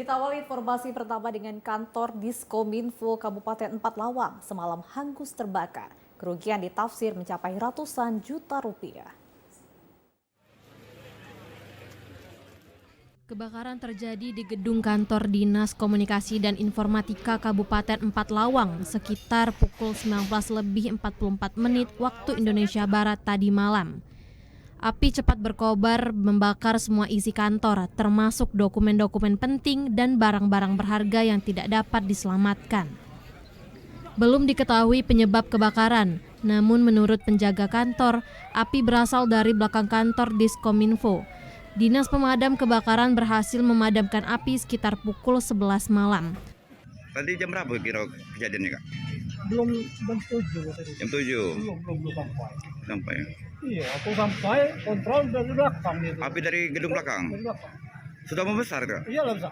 Kita awali informasi pertama dengan kantor Diskominfo Kabupaten 4 Lawang semalam hangus terbakar. Kerugian ditafsir mencapai ratusan juta rupiah. Kebakaran terjadi di gedung kantor Dinas Komunikasi dan Informatika Kabupaten 4 Lawang sekitar pukul 19:44 waktu Indonesia Barat tadi malam. Api cepat berkobar membakar semua isi kantor, termasuk dokumen-dokumen penting dan barang-barang berharga yang tidak dapat diselamatkan. Belum diketahui penyebab kebakaran, namun menurut penjaga kantor, api berasal dari belakang kantor Diskominfo. Dinas Pemadam Kebakaran berhasil memadamkan api sekitar pukul 11 malam. Tadi jam berapa kira kejadiannya, Kak? Belum jam 7 tadi. Jam 7 Belum sampai. Iya, aku sampai kontrol dari belakang itu. Api dari gedung belakang. Dari belakang. Sudah membesar, Kak? Iya lah bisa.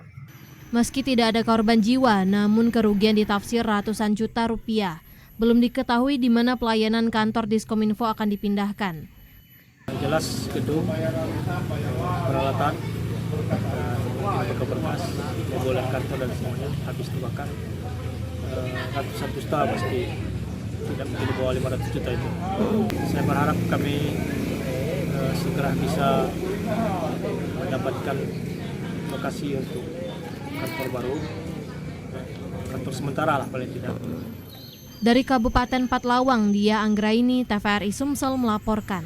Meski tidak ada korban jiwa, namun kerugian ditafsir ratusan juta rupiah. Belum diketahui di mana pelayanan kantor Diskominfo akan dipindahkan. Jelas gedung, peralatan, dan berkas, mobil kantor dan semuanya habis terbakar. Ratusan juta pasti, tidak mungkin di bawah 500 juta itu. Saya berharap kami segera bisa mendapatkan lokasi untuk kantor baru, kantor sementara lah paling tidak. Dari Kabupaten 4 Lawang, Dia Anggraini, TVRI Sumsel melaporkan.